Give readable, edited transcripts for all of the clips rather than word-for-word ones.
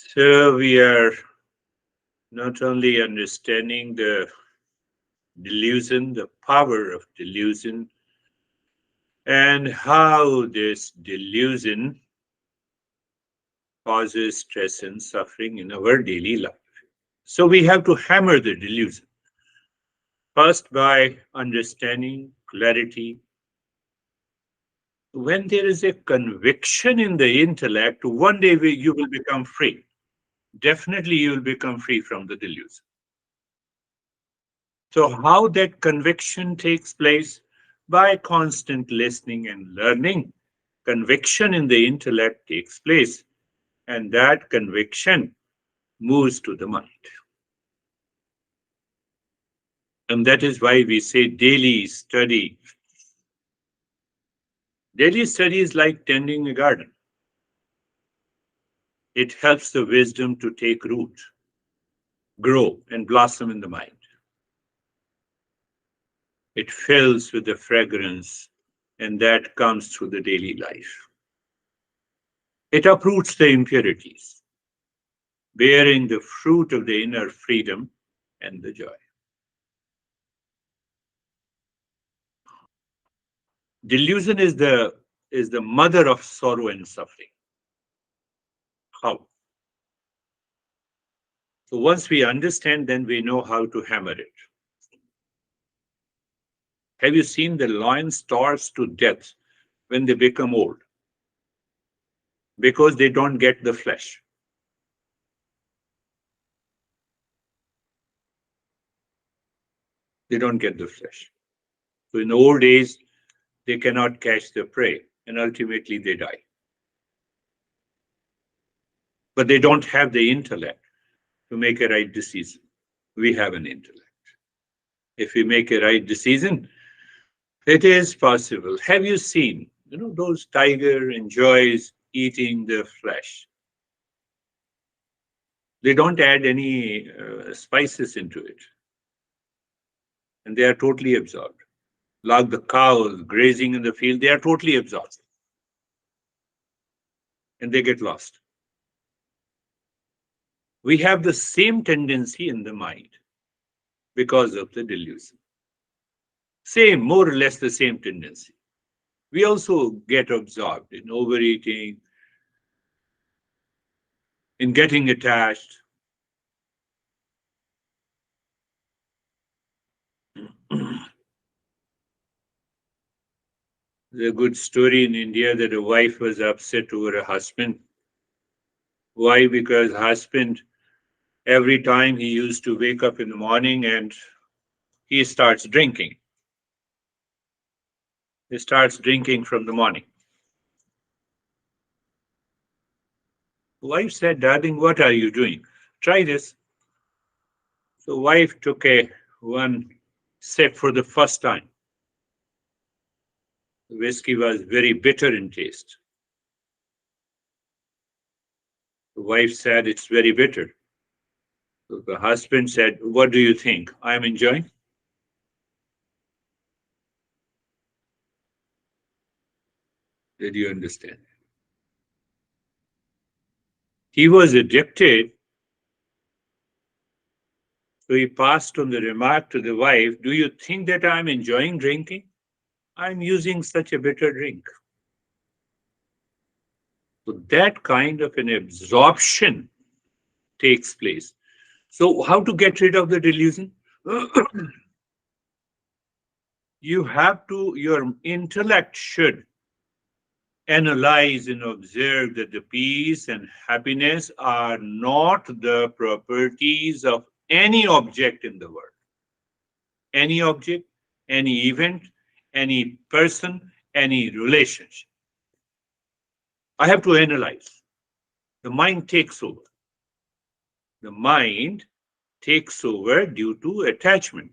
So we are not only understanding the delusion, the power of delusion, and how this delusion causes stress and suffering in our daily life. So we have to hammer the delusion first by understanding clarity. When there is a conviction in the intellect, one day you will become free. Definitely, you will become free from the delusion. So, how that conviction takes place? By constant listening and learning. Conviction in the intellect takes place, and that conviction moves to the mind. And that is why we say daily study. Daily study is like tending a garden. It helps the wisdom to take root, grow, and blossom in the mind. It fills with the fragrance, and that comes through the daily life. It uproots the impurities, bearing the fruit of the inner freedom and the joy. Delusion is the mother of sorrow and suffering. How? So once we understand, then we know how to hammer it. Have you seen the lion starves to death when they become old? Because they don't get the flesh. They don't get the flesh. So in the old days, they cannot catch the prey, and ultimately they die. But they don't have the intellect to make a right decision. We have an intellect. If we make a right decision, it is possible. Have you seen, those tiger enjoys eating the flesh? They don't add any spices into it, and they are totally absorbed. Like the cows grazing in the field, they are totally absorbed, and they get lost. We have the same tendency in the mind because of the delusion. Same, more or less the same tendency. We also get absorbed in overeating, in getting attached. There's a good story in India that a wife was upset over a husband. Why? Because husband, every time he used to wake up in the morning and he starts drinking. He starts drinking from the morning. Wife said, "Darling, what are you doing? Try this." So wife took a one sip for the first time. The whiskey was very bitter in taste. The wife said, "It's very bitter." So the husband said, "What do you think? I'm enjoying?" Did you understand? He was addicted, so he passed on the remark to the wife, "Do you think that I'm enjoying drinking? I'm using such a bitter drink." So that kind of an absorption takes place. So, how to get rid of the delusion? Your intellect should analyze and observe that the peace and happiness are not the properties of any object in the world. Any object, any event, any person, any relationship. I have to analyze. The mind takes over. The mind takes over due to attachment.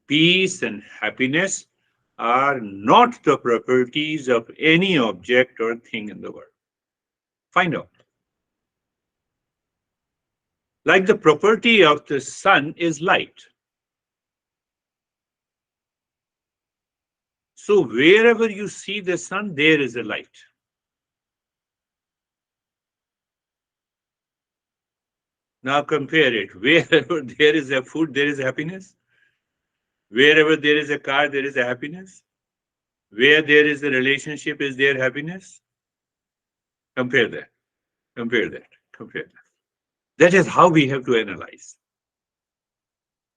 Peace and happiness are not the properties of any object or thing in the world. Find out. Like the property of the sun is light. So wherever you see the sun, there is a light. Now compare it. Wherever there is a food, there is happiness. Wherever there is a car, there is a happiness. Where there is a relationship, is there happiness? Compare that. Compare that. Compare that. That is how we have to analyze.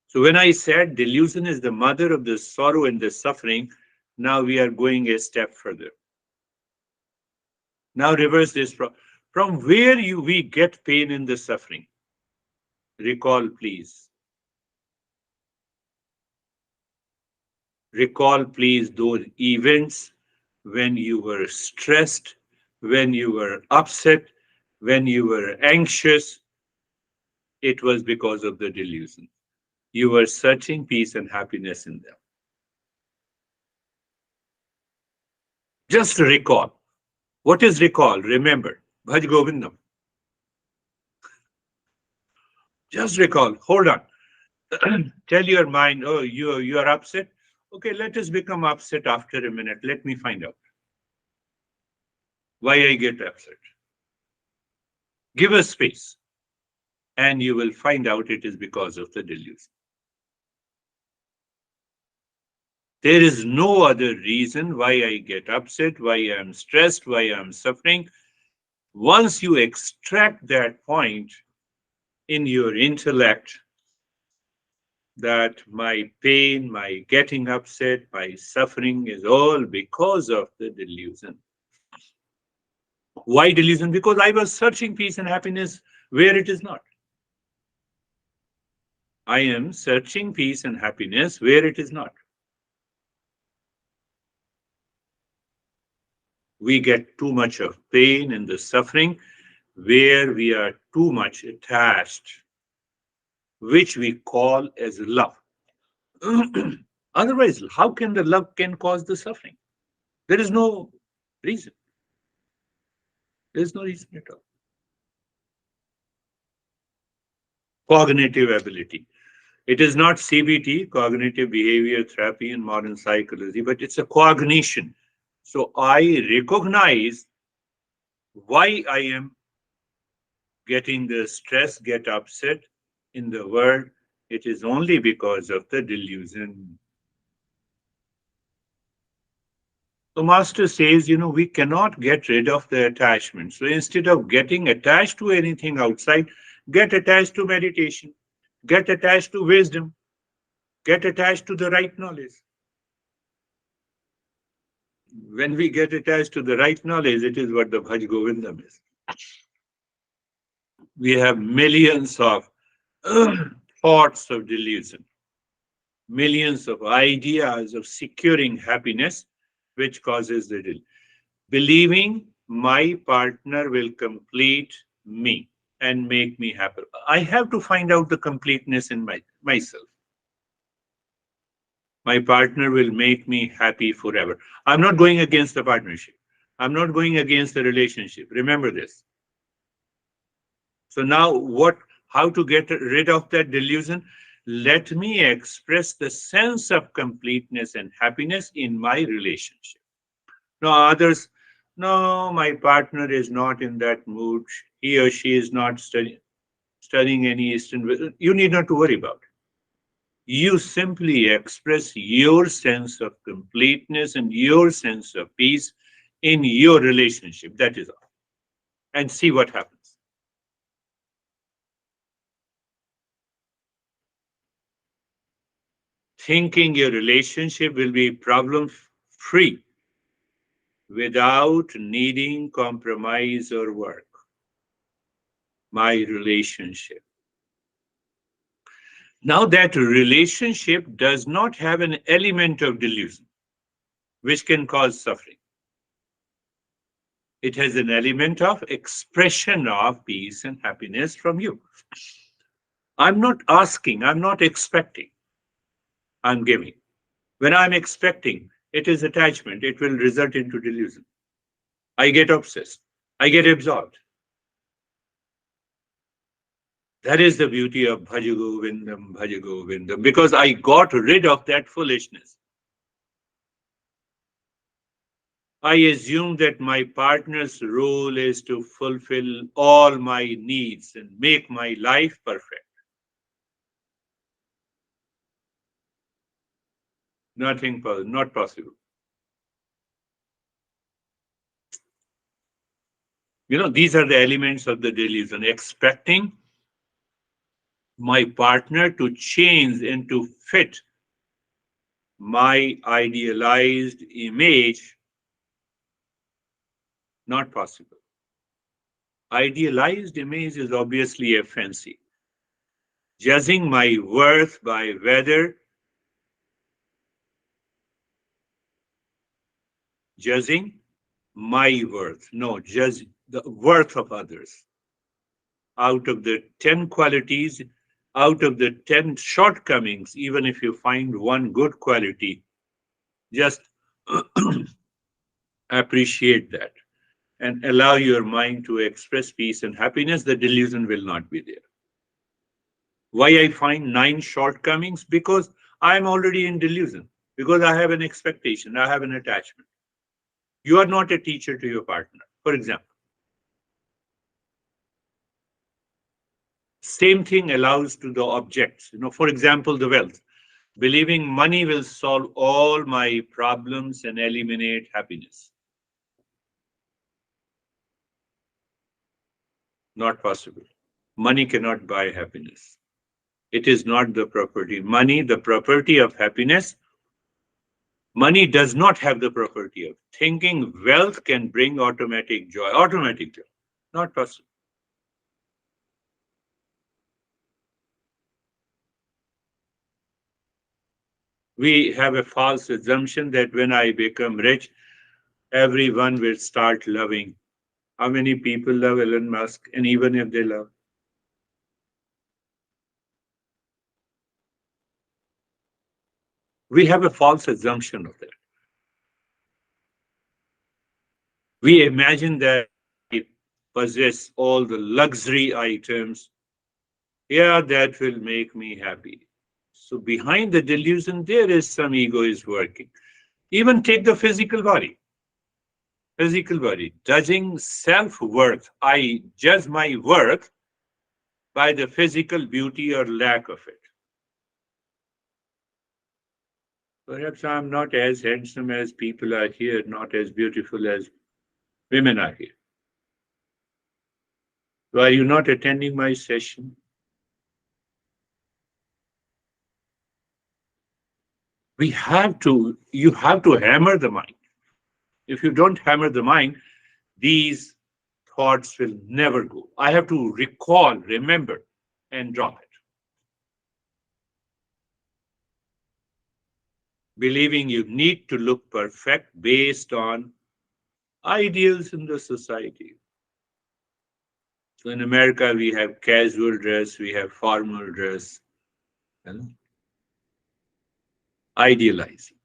So when I said delusion is the mother of the sorrow and the suffering, now we are going a step further. Now reverse this from where we get pain and the suffering. Recall, please. Recall, please, those events when you were stressed, when you were upset, when you were anxious. It was because of the delusion. You were searching peace and happiness in them. Just recall. What is recall? Remember. Bhaj Govindam. Just recall. Hold on. Tell your mind, oh, you are upset. Okay, let us become upset after a minute. Let me find out why I get upset. Give us space, and you will find out it is because of the delusion. There is no other reason why I get upset, why I am stressed, why I am suffering. Once you extract that point in your intellect, that my pain, my getting upset, my suffering is all because of the delusion. Why delusion? Because I was searching peace and happiness where it is not. I am searching peace and happiness where it is not. We get too much of pain and the suffering where we are too much attached, which we call as love. Otherwise, how can the love can cause the suffering? There is no reason. There is no reason at all. Cognitive ability. It is not CBT, cognitive behavior therapy in modern psychology, but it's a cognition. So I recognize why I am getting the stress, get upset in the world. It is only because of the delusion. The master says, we cannot get rid of the attachment. So instead of getting attached to anything outside, get attached to meditation, get attached to wisdom, get attached to the right knowledge. When we get attached to the right knowledge, it is what the Bhaj Govindam is. We have millions of thoughts of delusion, millions of ideas of securing happiness, which causes the delusion. Believing my partner will complete me and make me happy. I have to find out the completeness in myself. My partner will make me happy forever. I'm not going against the partnership. I'm not going against the relationship. Remember this. So now how to get rid of that delusion? Let me express the sense of completeness and happiness in my relationship. No, others, no, my partner is not in that mood. He or she is not studying any Eastern. You need not to worry about it. You simply express your sense of completeness and your sense of peace in your relationship. That is all. And see what happens. Thinking your relationship will be problem free without needing compromise or work. My relationship. Now that relationship does not have an element of delusion, which can cause suffering. It has an element of expression of peace and happiness from you. I'm not asking, I'm not expecting, I'm giving. When I'm expecting, it is attachment, it will result into delusion. I get obsessed, I get absorbed. That is the beauty of Bhaj Govindam, because I got rid of that foolishness. I assume that my partner's role is to fulfill all my needs and make my life perfect. Not possible. These are the elements of the delusion. Expecting my partner to change and to fit my idealized image, not possible. Idealized image is obviously a fancy. Judging my worth by whether, judging my worth, no, judge the worth of others. Out of the 10 qualities, out of the 10 shortcomings, even if you find one good quality, just appreciate that and allow your mind to express peace and happiness. The delusion will not be there. Why I find 9 shortcomings? Because I'm already in delusion, because I have an expectation, I have an attachment. You are not a teacher to your partner, for example. Same thing allows to the objects. For example, the wealth. Believing money will solve all my problems and eliminate happiness. Not possible. Money cannot buy happiness. It is not the property. Money, the property of happiness. Money does not have the property of thinking wealth can bring automatic joy. Automatic joy. Not possible. We have a false assumption that when I become rich, everyone will start loving. How many people love Elon Musk? And even if they love, we have a false assumption of that. We imagine that if possess all the luxury items, yeah, that will make me happy. So behind the delusion, there is some ego is working. Even take the physical body. Physical body, judging self-worth. I judge my worth by the physical beauty or lack of it. Perhaps I'm not as handsome as people are here, not as beautiful as women are here. So are you not attending my session? You have to hammer the mind. If you don't hammer the mind, these thoughts will never go. I have to recall, remember, and drop it. Believing you need to look perfect based on ideals in the society. So in America, we have casual dress, we have formal dress, and idealizing.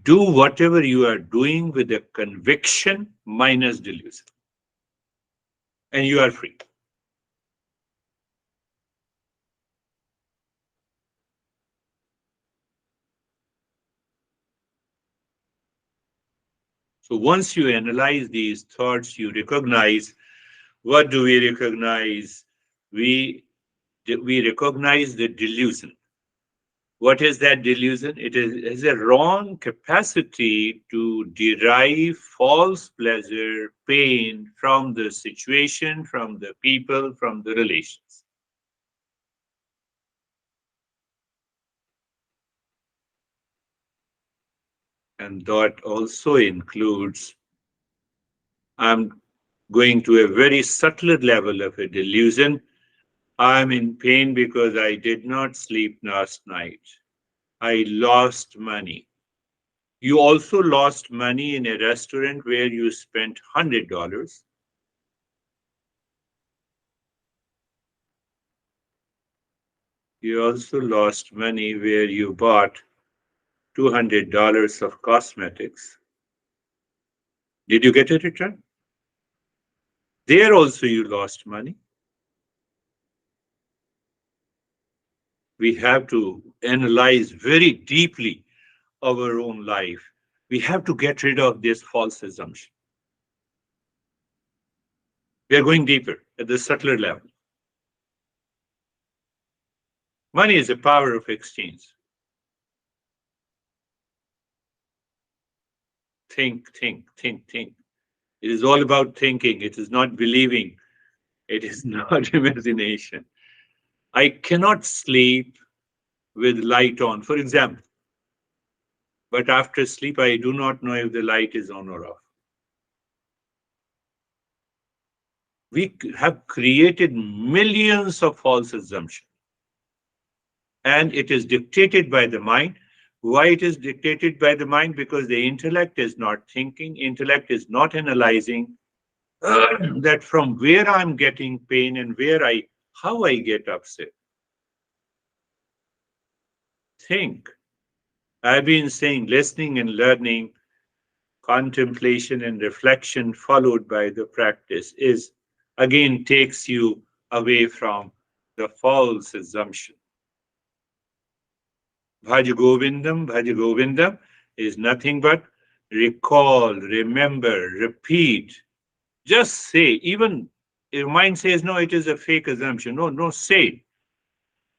Do whatever you are doing with a conviction minus delusion, and you are free. So once you analyze these thoughts, you recognize, what do we recognize? We recognize the delusion. What is that delusion? It is a wrong capacity to derive false pleasure, pain from the situation, from the people, from the relations. And that also includes, I'm going to a very subtler level of a delusion. I'm in pain because I did not sleep last night. I lost money. You also lost money in a restaurant where you spent $100. You also lost money where you bought $200 of cosmetics. Did you get a return? There also you lost money. We have to analyze very deeply our own life. We have to get rid of this false assumption. We are going deeper at the subtler level. Money is a power of exchange. Think, think, think, think. It is all about thinking. It is not believing. It is not imagination. I cannot sleep with light on, for example, but after sleep, I do not know if the light is on or off. We have created millions of false assumptions, and it is dictated by the mind. Why it is dictated by the mind? Because the intellect is not thinking, intellect is not analyzing that from where I'm getting pain and how I get upset. Think. I've been saying listening and learning, contemplation and reflection followed by the practice is again takes you away from the false assumption. Bhaj Govindam is nothing but recall, remember, repeat. Just say, even your mind says, no, it is a fake assumption. No, no, say,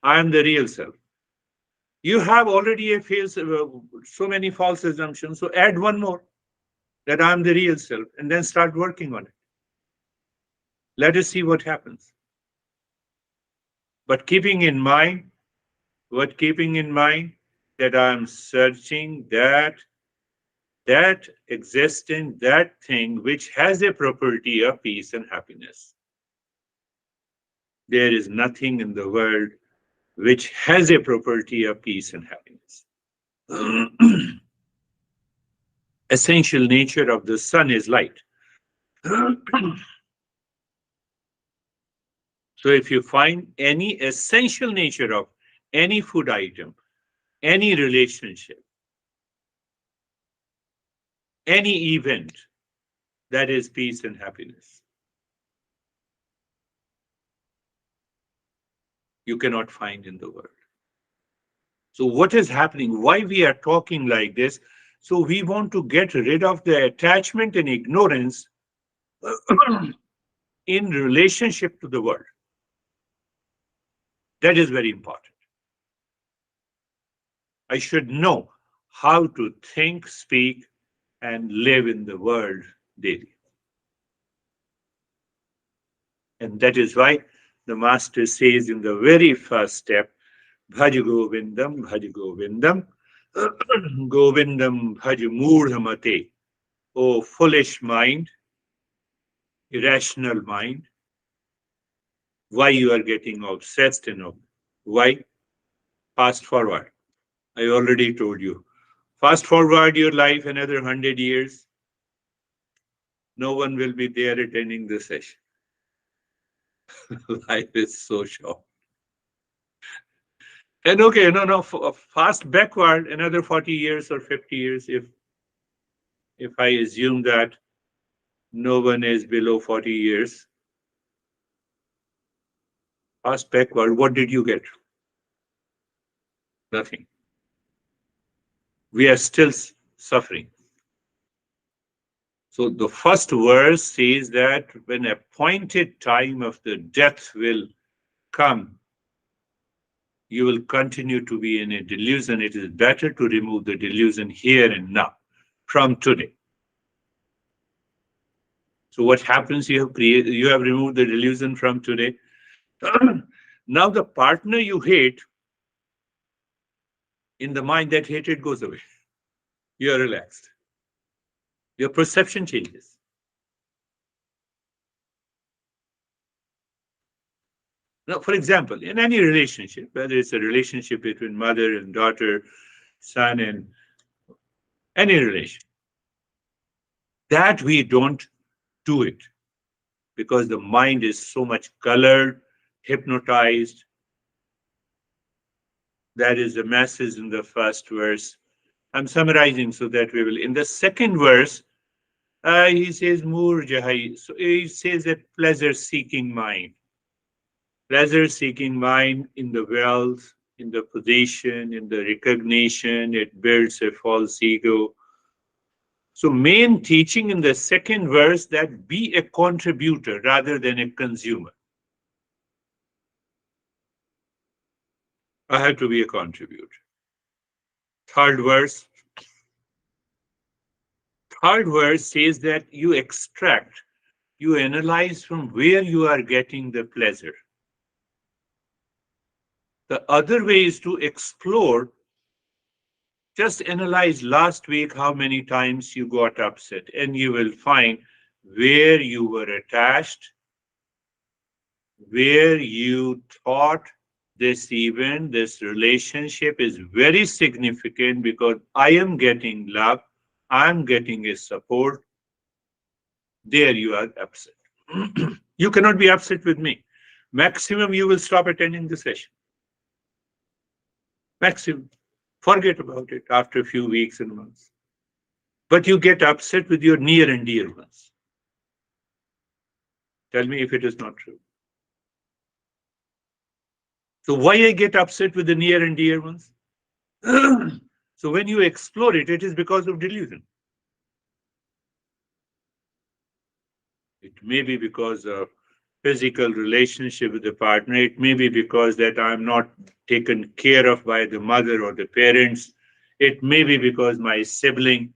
I am the real self. You have already so many false assumptions, so add one more, that I'm the real self, and then start working on it. Let us see what happens. But keeping in mind that I'm searching that existence, that thing which has a property of peace and happiness. There is nothing in the world which has a property of peace and happiness. Essential nature of the sun is light. So if you find any essential nature of any food item, any relationship, any event, that is peace and happiness. You cannot find in the world. So what is happening? Why we are talking like this? So we want to get rid of the attachment and ignorance in relationship to the world. That is very important. I should know how to think, speak, and live in the world daily. And that is why the master says in the very first step, Bhaj Govindam, Bhaj Govindam, Govindam Bhaj Murdhamate, O foolish mind, irrational mind, why you are getting obsessed and why? Fast forward. I already told you. Fast forward your life another 100 years, no one will be there attending the session. Life is so short. And okay, no, fast backward another 40 years or 50 years if I assume that no one is below 40 years, fast backward, what did you get? Nothing. We are still suffering. So the first verse says that when appointed time of the death will come, you will continue to be in a delusion. It is better to remove the delusion here and now, from today. So what happens? You have removed the delusion from today. Now the partner you hate, in the mind that hatred goes away. You are relaxed. Your perception changes. Now, for example, in any relationship, whether it's a relationship between mother and daughter, son and any relation, that we don't do it because the mind is so much colored, hypnotized. That is the message in the first verse. I'm summarizing so that we will. In the second verse, he says, Moor Jahai. So he says that pleasure seeking mind. Pleasure seeking mind in the wealth, in the position, in the recognition. It builds a false ego. So main teaching in the second verse that be a contributor rather than a consumer. I have to be a contributor. Third verse. Third verse says that you extract, you analyze from where you are getting the pleasure. The other way is to explore. Just analyze last week how many times you got upset, and you will find where you were attached, where you thought this event, this relationship is very significant because I am getting love, I am getting a support. There you are upset. You cannot be upset with me. Maximum, you will stop attending the session. Maximum. Forget about it after a few weeks and months. But you get upset with your near and dear ones. Tell me if it is not true. So why I get upset with the near and dear ones? So when you explore it, it is because of delusion. It may be because of physical relationship with the partner. It may be because that I'm not taken care of by the mother or the parents. It may be because my sibling.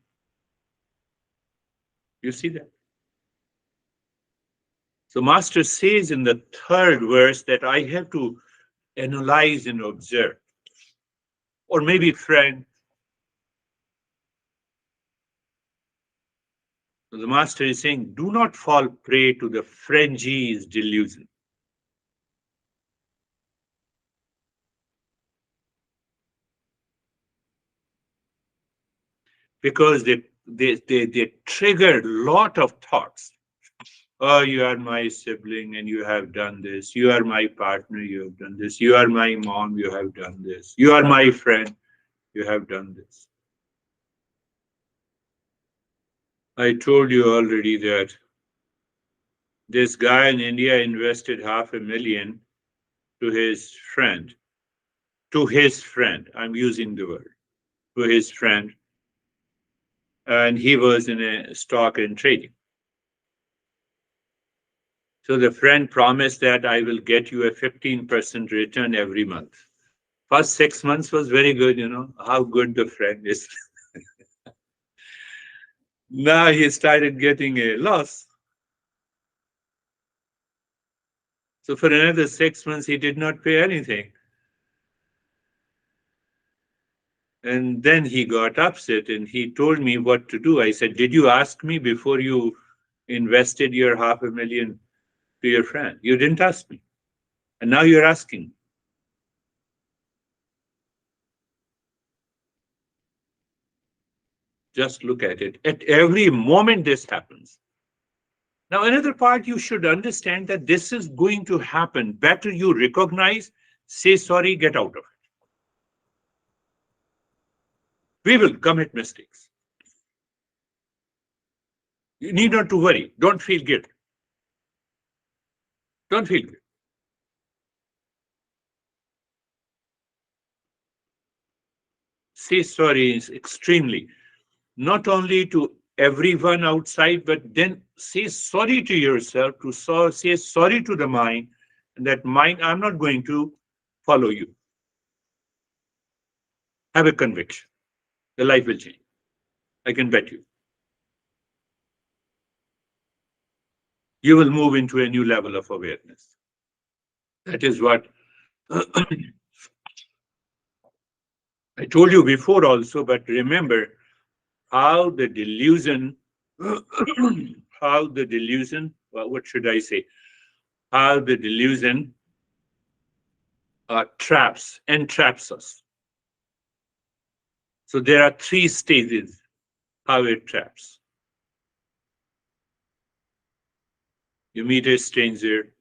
You see that? So Master says in the third verse that I have to analyze and observe. Or maybe friend. So the Master is saying, do not fall prey to the frenzies delusion. Because they trigger a lot of thoughts. Oh, you are my sibling and you have done this. You are my partner, you have done this. You are my mom, you have done this. You are my friend, you have done this. I told you already that this guy in India invested $500,000 to his friend. To his friend, I'm using the word. To his friend. And he was in a stock and trading. So the friend promised that I will get you a 15% return every month. First 6 months was very good, how good the friend is. Now he started getting a loss. So for another 6 months, he did not pay anything. And then he got upset and he told me what to do. I said, did you ask me before you invested your $500,000 to your friend? You didn't ask me. And now you're asking. Just look at it. At every moment this happens. Now, another part you should understand that this is going to happen. Better you recognize, say sorry, get out of it. We will commit mistakes. You need not to worry. Don't feel guilt. Don't feel guilt. Say sorry is extremely, not only to everyone outside, but then say sorry to yourself, say sorry to the mind, and that mind, I'm not going to follow you. Have a conviction. The life will change. I can bet you. You will move into a new level of awareness. That is what I told you before also, but remember how the delusion, well, what should I say? How the delusion entraps us. So there are 3 stages how it traps. You meet a stranger,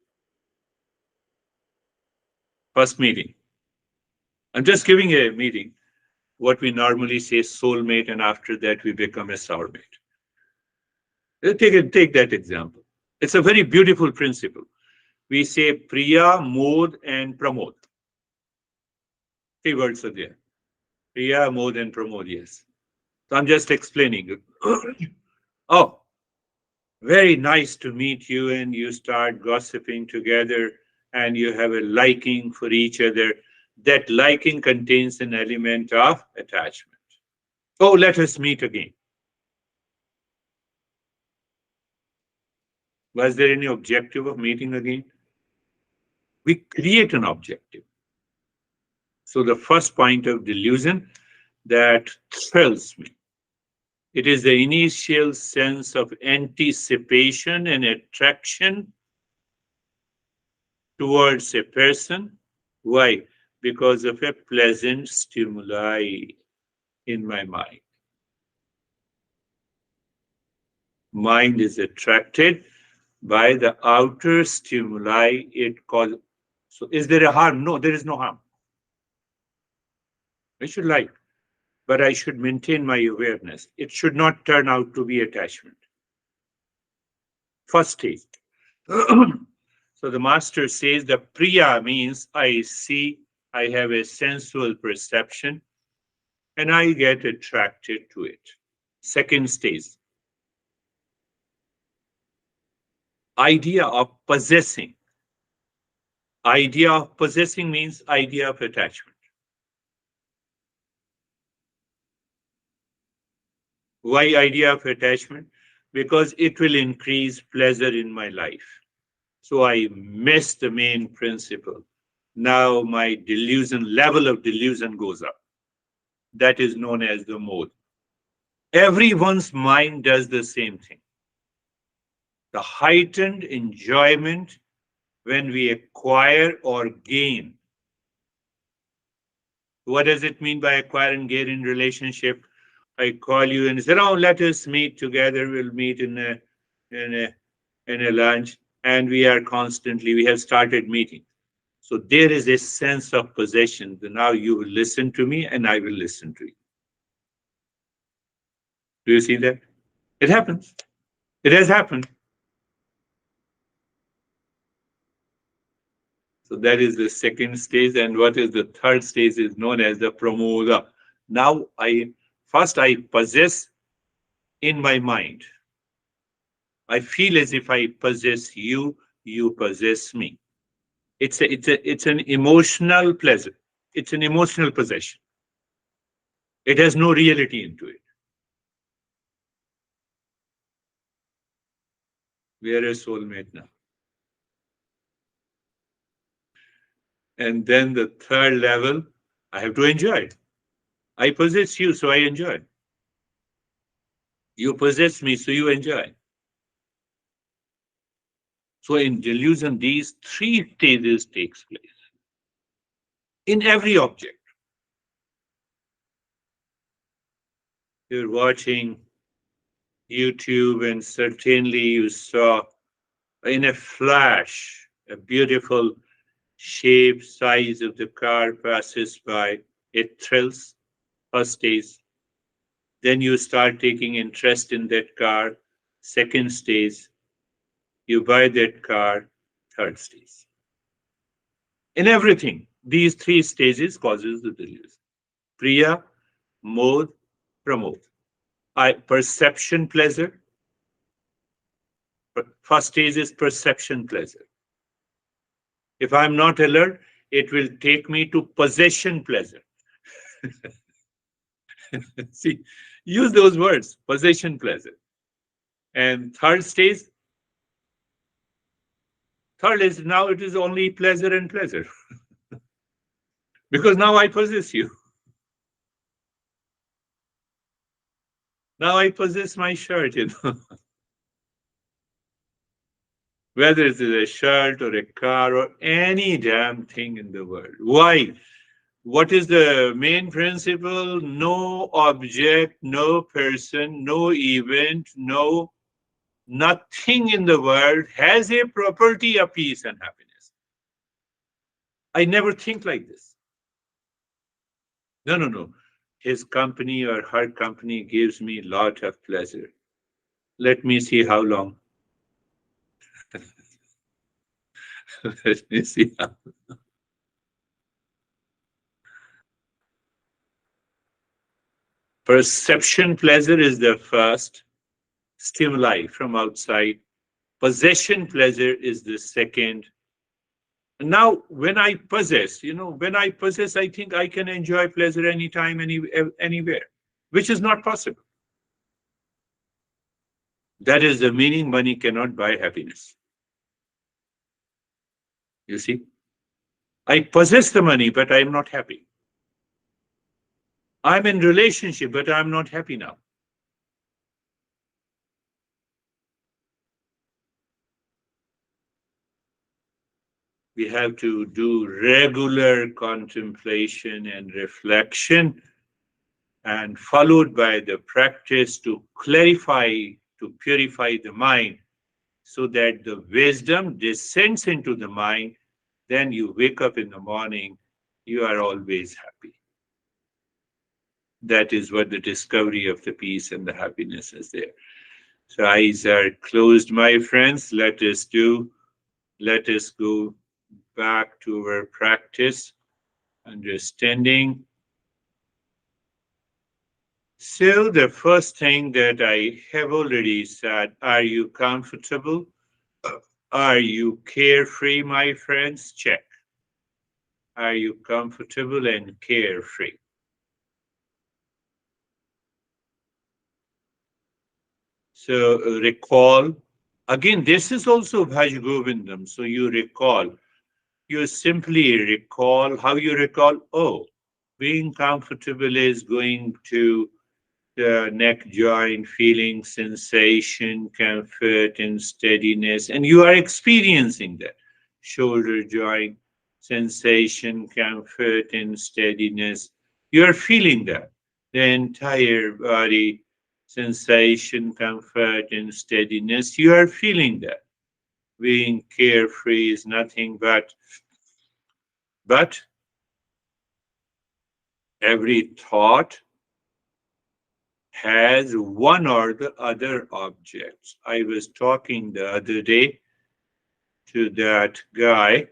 first meeting. I'm just giving a meeting, what we normally say soulmate, and after that we become a soulmate. Take that example. It's a very beautiful principle. We say Priya, Mod, and Pramod. Three words are there. Priya, Mod, and Pramod, yes. So I'm just explaining. Oh, very nice to meet you, and you start gossiping together, and you have a liking for each other. That liking contains an element of attachment. Oh, let us meet again. Was there any objective of meeting again? We create an objective. So the first point of delusion that thrills me. It is the initial sense of anticipation and attraction towards a person. Why? Because of a pleasant stimuli in my mind. Mind is attracted by the outer stimuli it causes. So, is there a harm? No, there is no harm. I should like, but I should maintain my awareness. It should not turn out to be attachment. First stage. So the master says the priya means I see, I have a sensual perception, and I get attracted to it. Second stage, idea of possessing. Idea of possessing means idea of attachment. Why idea of attachment? Because it will increase pleasure in my life. So I miss the main principle. Now my delusion, level of delusion goes up. That is known as the mode. Everyone's mind does the same thing. The heightened enjoyment when we acquire or gain. What does it mean by acquire and gain in relationship? I call you and say, "Oh, let us meet together. We'll meet in a in a lunch," and we have started meeting. So there is a sense of possession. Now you will listen to me, and I will listen to you. Do you see that? It happens. It has happened. So that is the second stage. And what is the third stage is known as the pramoda. Now I possess in my mind. I feel as if I possess you, you possess me. It's an emotional pleasure. It's an emotional possession. It has no reality into it. We are a soulmate now. And then the third level, I have to enjoy. I possess you, so I enjoy. You possess me, so you enjoy. So in delusion, these three stages takes place in every object. You're watching YouTube, and certainly you saw in a flash a beautiful shape, size of the car passes by. It thrills, first stage. Then you start taking interest in that car, second stage. You buy that car, third stage. In everything, these three stages causes the delusion. Priya, Mod, Pramod. Perception pleasure. First stage is perception pleasure. If I'm not alert, it will take me to possession pleasure. See, use those words, possession pleasure. And third is now it is only pleasure and pleasure. Because now I possess you. Now I possess my shirt, Whether it is a shirt or a car or any damn thing in the world. Why? What is the main principle? No object, no person, no event, nothing in the world has a property of peace and happiness. I never think like this. No, no, no. His company or her company gives me a lot of pleasure. Let me see how long. Let me see how. Perception pleasure is the first stimuli from outside. Possession pleasure is the second. Now, when I possess, when I possess, I think I can enjoy pleasure anytime, anywhere, which is not possible. That is the meaning money cannot buy happiness. You see, I possess the money, but I am not happy. I'm in relationship, but I'm not happy now. We have to do regular contemplation and reflection, and followed by the practice to clarify, to purify the mind, so that the wisdom descends into the mind. Then you wake up in the morning, you are always happy. That is what the discovery of the peace and the happiness is there. So eyes are closed, my friends. Let us go back to our practice, understanding. So the first thing that I have already said, are you comfortable? Are you carefree, my friends? Check. Are you comfortable and carefree? So recall. Again, this is also Bhaj Govindam. So you recall. You simply recall. How you recall? Oh, being comfortable is going to the neck joint, feeling sensation, comfort, and steadiness. And you are experiencing that. Shoulder joint, sensation, comfort, and steadiness. You are feeling that. The entire body, sensation, comfort, and steadiness. You are feeling that. Being carefree is nothing but every thought has one or the other objects. I was talking the other day to that guy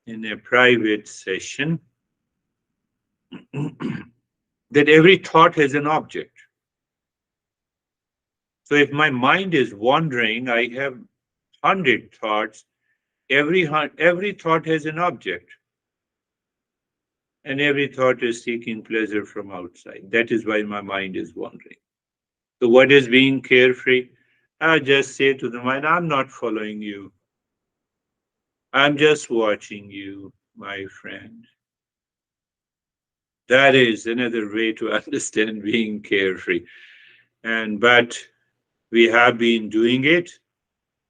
in a private session that every thought has an object. So if my mind is wandering, I have 100 thoughts. Every thought has an object, and every thought is seeking pleasure from outside. That is why my mind is wandering. So what is being carefree? I just say to the mind, I'm not following you. I'm just watching you, my friend. That is another way to understand being carefree. But we have been doing it.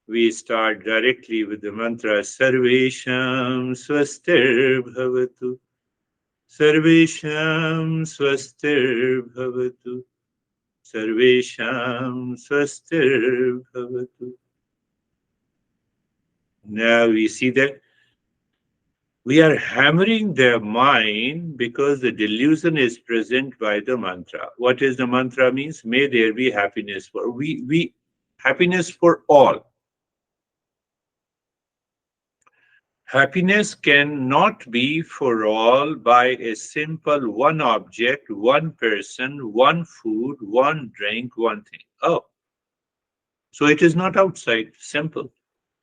We start directly with the mantra Sarvesham Swastir Bhavatu. Sarvesham Swastir Bhavatu. Sarvesham Swastir Bhavatu. Now we see that we are hammering the mind because the delusion is present by the mantra. What is the mantra means? May there be happiness for we happiness for all. Happiness cannot be for all by a simple one object, one person, one food, one drink, one thing. Oh, so it is not outside. Simple.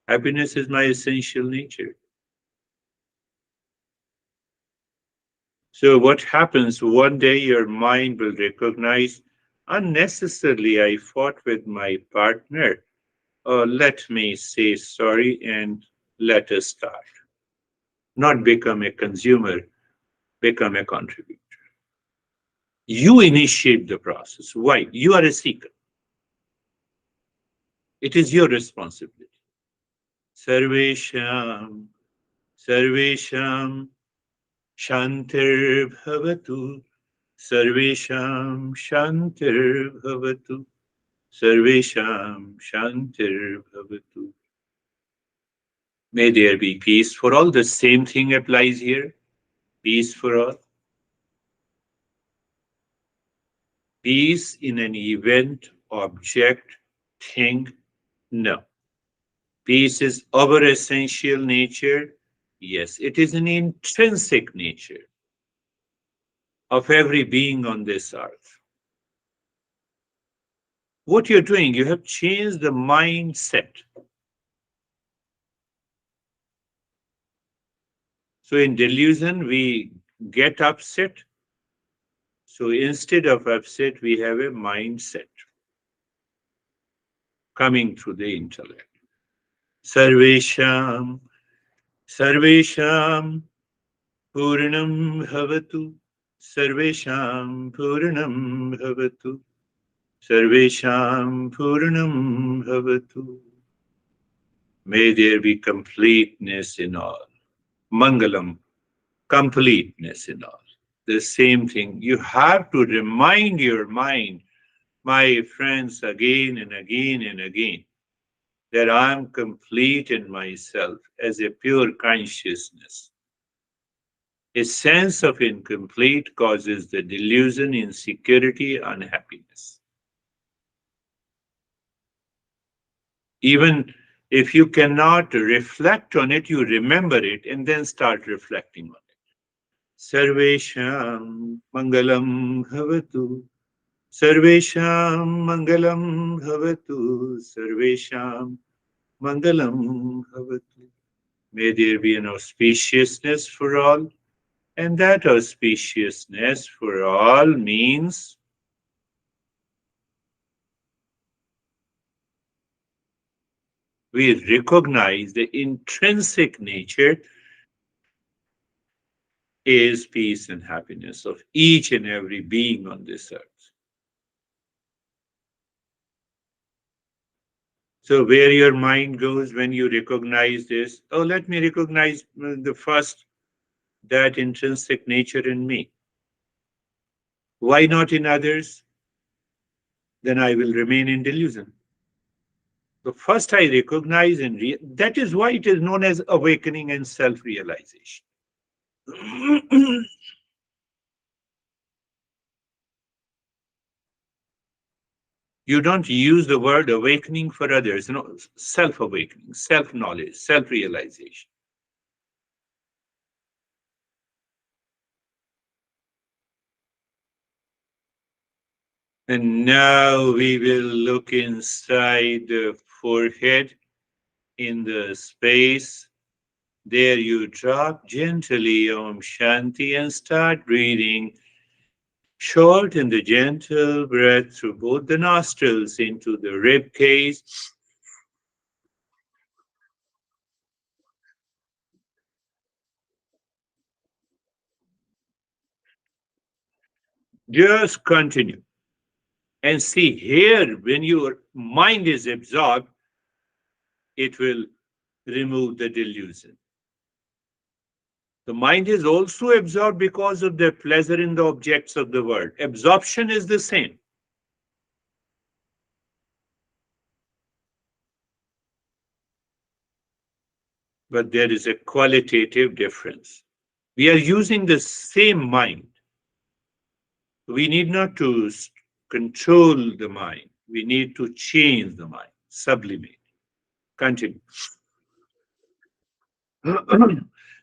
Happiness is my essential nature. So what happens one day your mind will recognize unnecessarily I fought with my partner. Let me say sorry and let us start. Not become a consumer, become a contributor. You initiate the process. Why? You are a seeker. It is your responsibility. Sarvesham, Sarvesham, Shantir Bhavatu, Sarvesham, Shantir Bhavatu. Sarvesham Shantir Bhavatu. May there be peace for all. The same thing applies here. Peace for all. Peace in an event, object, thing. No. Peace is our essential nature. Yes, it is an intrinsic nature of every being on this earth. what you're doing, you have changed the mindset. So in delusion, we get upset. So instead of upset, we have a mindset coming through the intellect. Sarvesham, Sarvesham, Purnam Bhavatu, Sarvesham, Purnam Bhavatu, Sarvesham, Purnam Bhavatu. May there be completeness in all. Mangalam, completeness in all. The same thing. You have to remind your mind, my friends, again and again and again, that I am complete in myself as a pure consciousness. A sense of incomplete causes the delusion, insecurity, unhappiness. Even if you cannot reflect on it, you remember it and then start reflecting on it. Sarvesham Mangalam Bhavatu. Sarvesham Mangalam Bhavatu. Sarvesham Mangalam Bhavatu. May there be an auspiciousness for all, and that auspiciousness for all means we recognize the intrinsic nature is peace and happiness of each and every being on this earth. So, where your mind goes when you recognize this, oh, let me recognize the first, that intrinsic nature in me. Why not in others? Then I will remain in delusion. So, first I recognize and that is why it is known as awakening and self realization. You don't use the word awakening for others, self awakening, self knowledge, self realization. And now we will look inside the forehead in the space. There you drop gently Om Shanti and start breathing short and the gentle breath through both the nostrils into the rib cage. Just continue. And see here, when your mind is absorbed, it will remove the delusion. The mind is also absorbed because of the pleasure in the objects of the world. Absorption is the same, but there is a qualitative difference. We are using the same mind. We need not to control the mind. We need to change the mind, sublimate. Continue.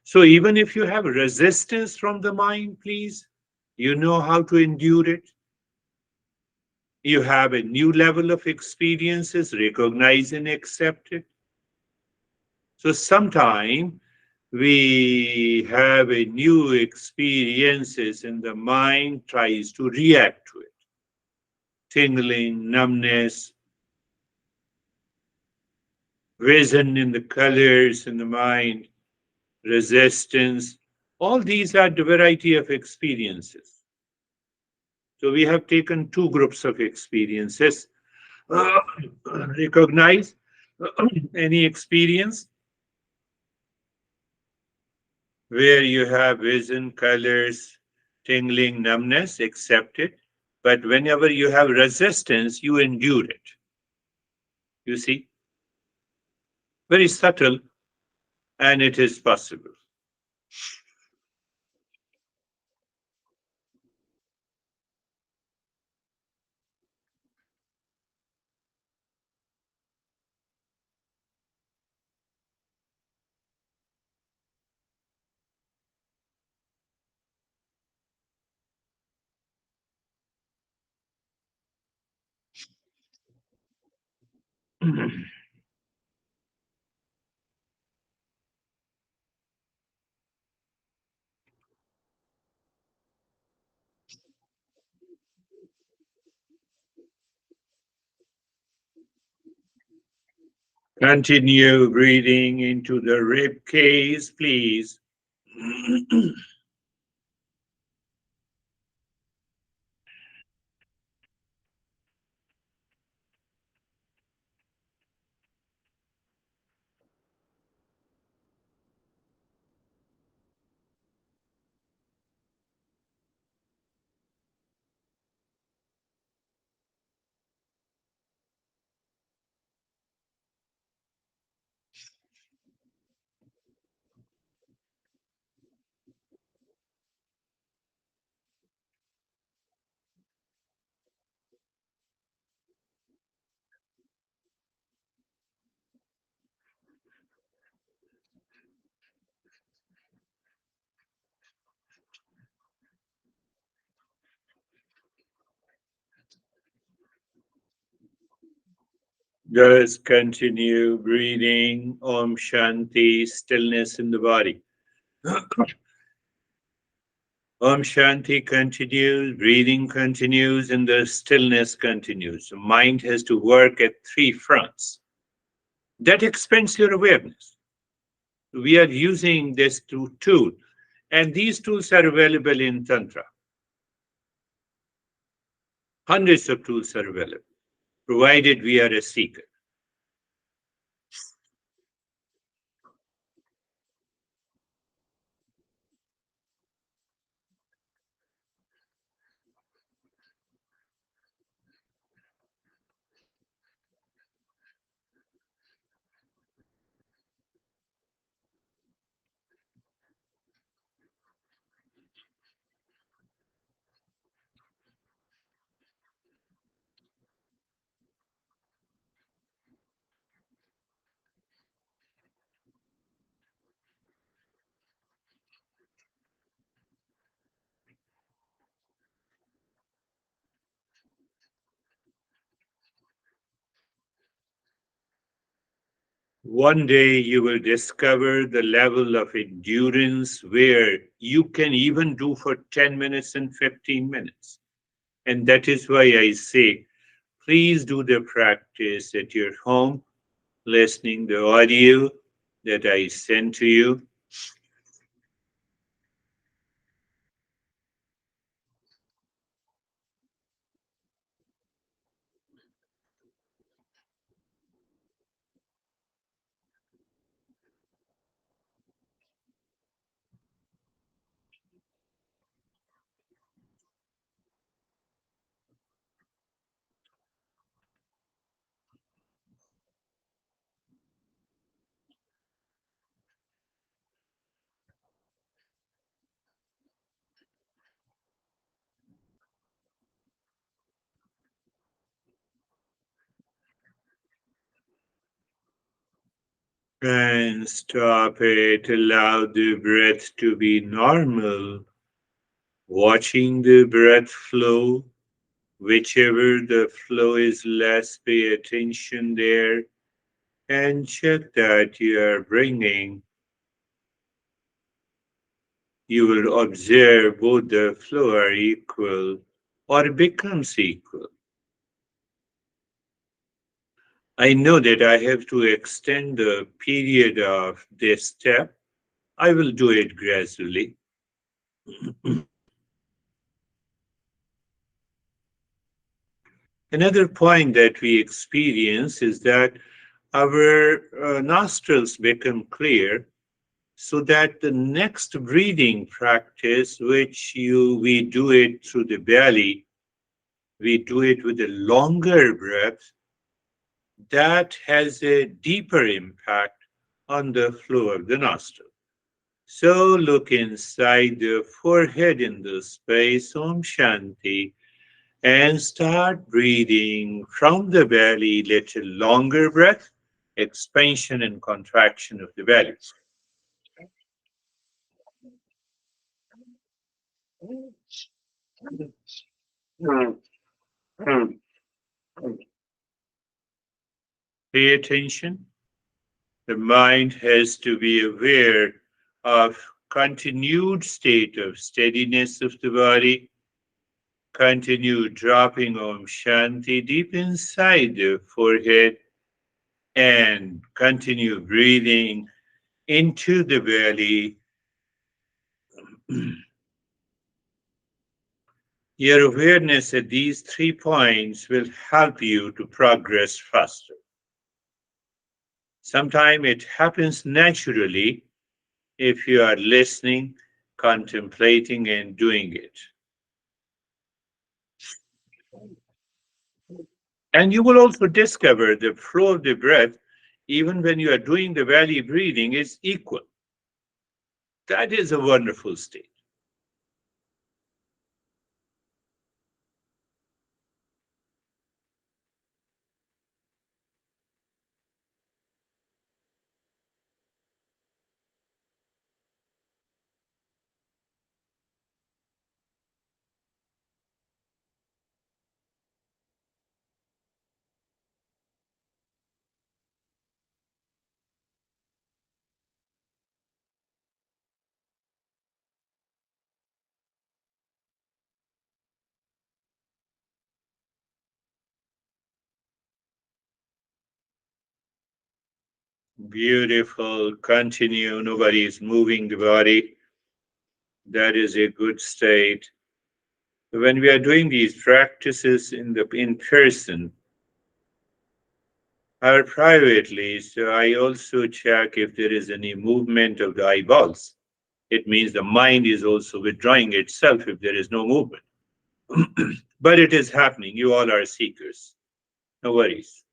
So even if you have resistance from the mind, please, you know how to endure it. You have a new level of experiences, recognize and accept it. So sometime we have a new experiences and the mind tries to react to it. Tingling, numbness, vision in the colors in the mind, resistance. All these are the variety of experiences. So we have taken two groups of experiences. Uh, Recognize any experience where you have vision, colors, tingling, numbness, accept it. But whenever you have resistance, you endure it. You see, very subtle, and it is possible. Continue breathing into the rib cage, please. Just continue breathing. Om Shanti, stillness in the body. Om Shanti continues, breathing continues, and the stillness continues. The mind has to work at three fronts. That expands your awareness. We are using this tool, and these tools are available in Tantra. Hundreds of tools are available, provided we are a seeker. One day you will discover the level of endurance where you can even do for 10 minutes and 15 minutes. And that is why I say, please do the practice at your home, listening the audio that I send to you. And stop it. Allow the breath to be normal. Watching the breath flow. Whichever the flow is less, pay attention there and check that you are bringing. You will observe both the flow are equal or becomes equal. I know that I have to extend the period of this step. I will do it gradually. Another point that we experience is that our nostrils become clear so that the next breathing practice, which we do it through the belly, we do it with a longer breath, that has a deeper impact on the flow of the nostril. So look inside the forehead in the space, Om Shanti, and start breathing from the belly, little longer breath, expansion and contraction of the belly. Pay attention. The mind has to be aware of continued state of steadiness of the body, continue dropping Om Shanti deep inside the forehead, and continue breathing into the belly. Your awareness at these 3 points will help you to progress faster. Sometimes it happens naturally if you are listening, contemplating, and doing it. And you will also discover the flow of the breath, even when you are doing the belly breathing, is equal. That is a wonderful state. Beautiful. Continue. Nobody is moving the body. That is a good state. When we are doing these practices in person or privately, so I also check if there is any movement of the eyeballs. It means the mind is also withdrawing itself if there is no movement. But it is happening. You all are seekers. No worries.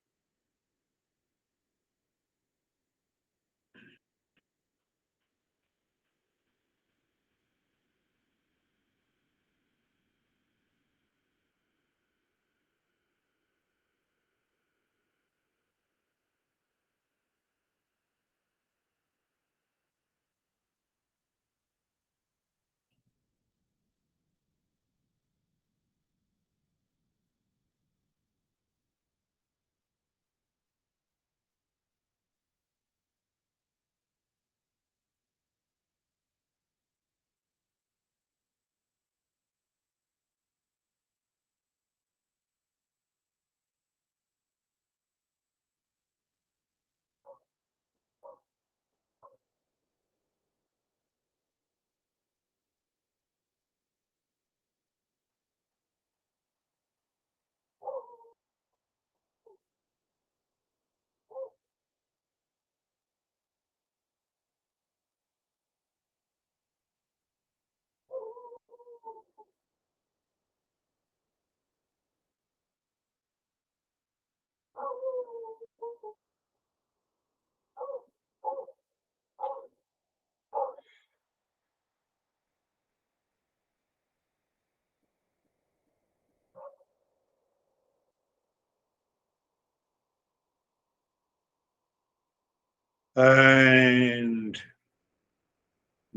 And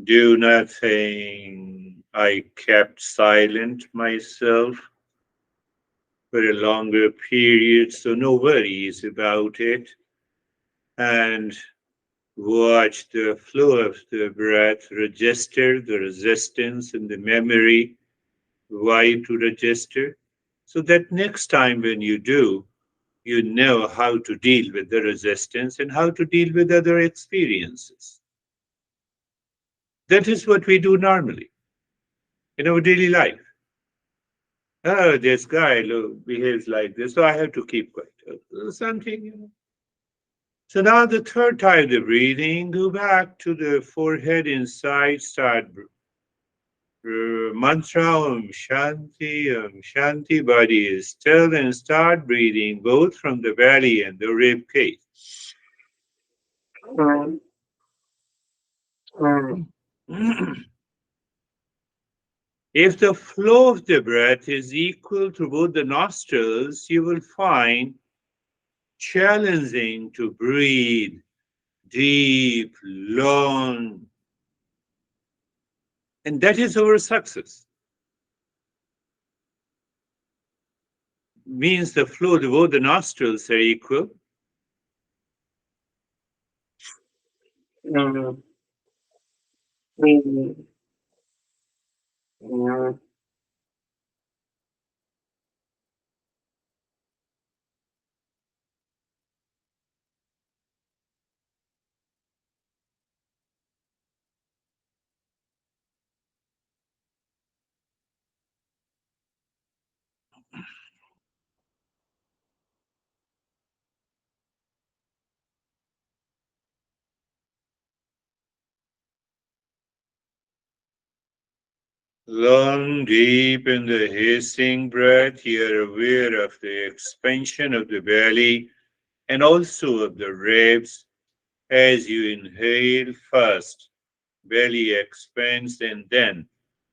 do nothing. I kept silent myself for a longer period, so no worries about it. And watch the flow of the breath, register the resistance and the memory, why to register, so that next time when you do, you know how to deal with the resistance and how to deal with other experiences. That is what we do normally in our daily life. Oh, this guy behaves like this, so I have to keep quiet. Something, you know. So now the third time the breathing, go back to the forehead inside, start mantra Om Shanti, body is still, and start breathing both from the belly and the rib cage. If the flow of the breath is equal to both the nostrils, you will find challenging to breathe deep, long, and that is our success. Means the flow of both the nostrils are equal, Mm, mm, mm. Long, deep in the hissing breath, you're aware of the expansion of the belly and also of the ribs as you inhale first. Belly expands and then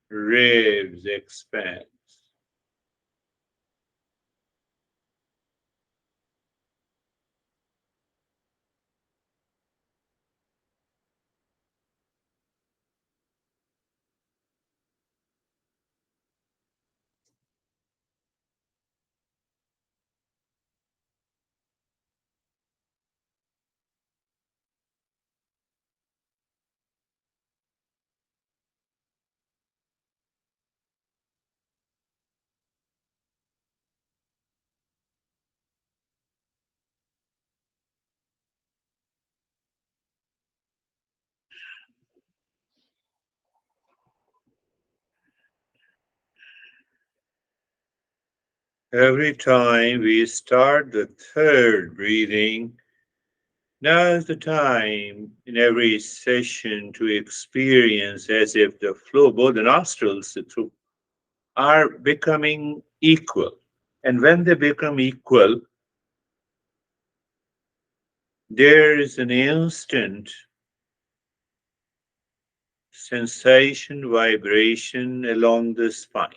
ribs expand. Every time we start the third breathing, now is the time in every session to experience as if the flow, both the nostrils, the throat, are becoming equal. And when they become equal, there is an instant sensation, vibration along the spine.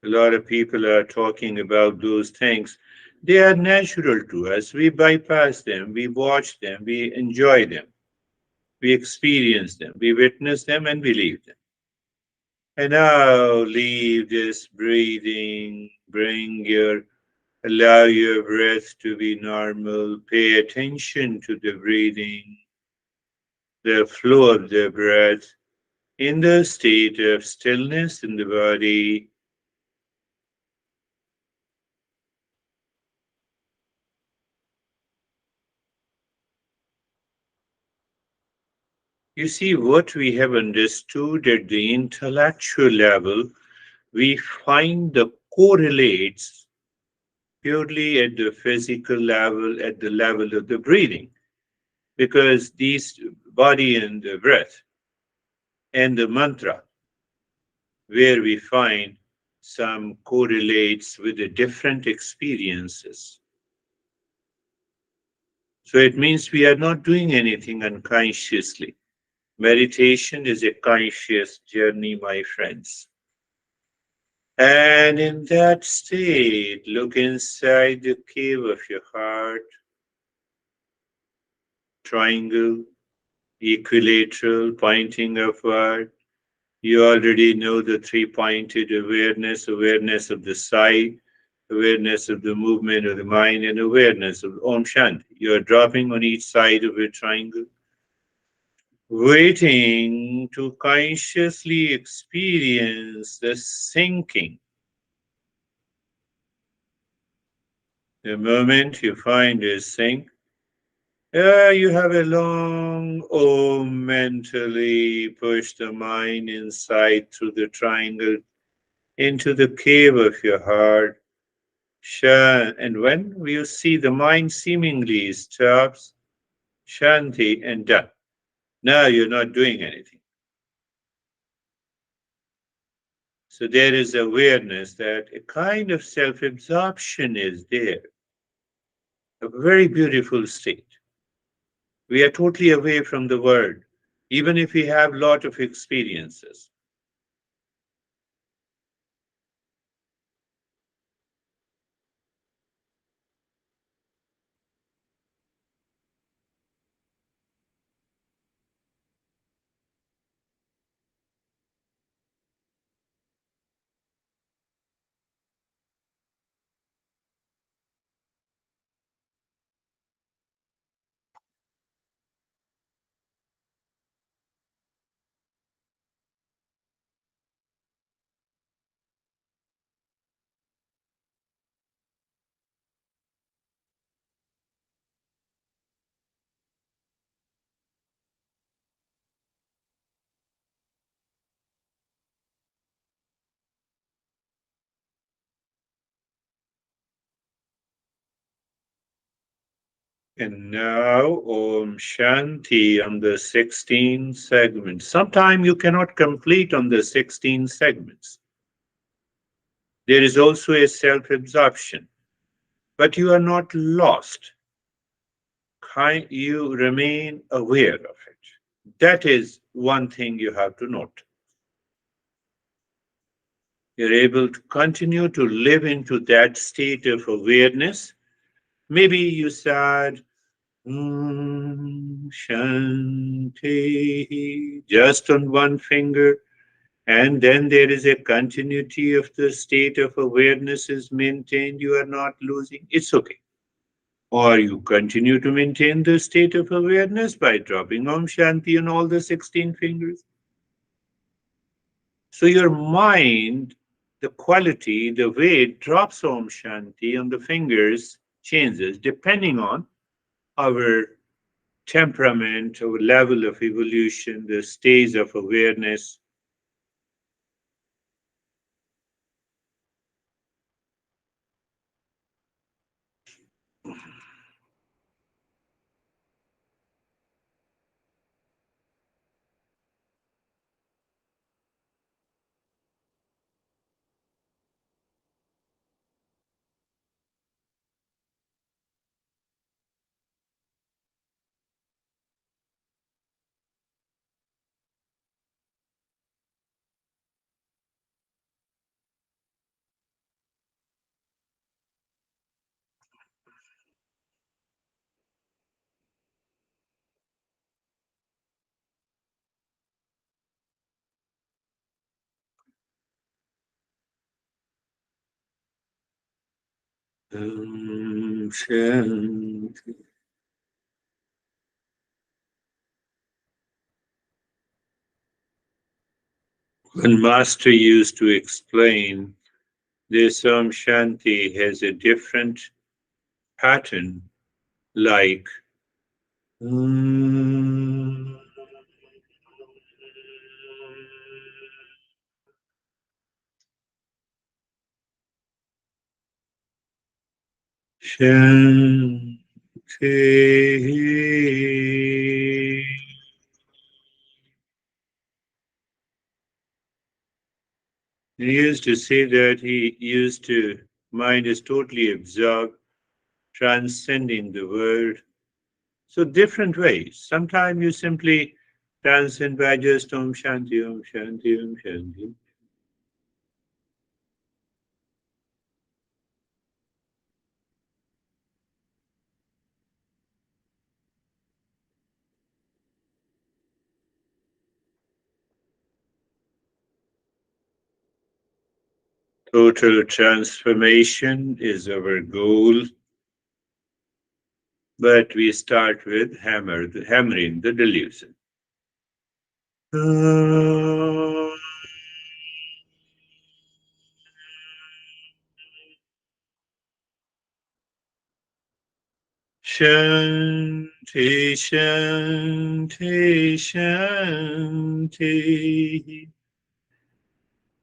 A lot of people are talking about those things. They are natural to us. We bypass them, we watch them, we enjoy them, we experience them, we witness them, and we leave them. And now leave this breathing, allow your breath to be normal, pay attention to the breathing, the flow of the breath in the state of stillness in the body. You see, what we have understood at the intellectual level, we find the correlates purely at the physical level, at the level of the breathing, because these body and the breath and the mantra, where we find some correlates with the different experiences. So it means we are not doing anything unconsciously. Meditation is a conscious journey, my friends. And in that state, look inside the cave of your heart, triangle, equilateral, pointing upward. You already know the three pointed awareness, awareness of the sight, awareness of the movement of the mind, and awareness of Om Shanti. You are dropping on each side of a triangle, waiting to consciously experience the sinking. The moment you find a sink, you have a long Om mentally push the mind inside through the triangle into the cave of your heart. And when you see the mind seemingly stops, Shanti and done. Now you're not doing anything. So there is awareness that a kind of self absorption is there, a very beautiful state. We are totally away from the world, even if we have a lot of experiences. And now, Om Shanti on the 16 segments. Sometime you cannot complete on the 16 segments. There is also a self absorption, but you are not lost. You remain aware of it. That is one thing you have to note. You're able to continue to live into that state of awareness. Maybe you said, Shanti, just on one finger, and then there is a continuity of the state of awareness is maintained. You are not losing. It's okay. Or you continue to maintain the state of awareness by dropping Om Shanti on all the 16 fingers. So your mind, the quality, the way it drops Om Shanti on the fingers changes depending on our temperament, our level of evolution, the stage of awareness. Shanti. One master used to explain this Om Shanti has a different pattern, like Shanti. He used to say that he used to, mind is totally absorbed, transcending the world. So different ways. Sometimes you simply transcend by just Om Shanti, Om Shanti, Om Shanti. Total transformation is our goal, but we start with hammering the delusion. Shanti, Shanti, Shanti.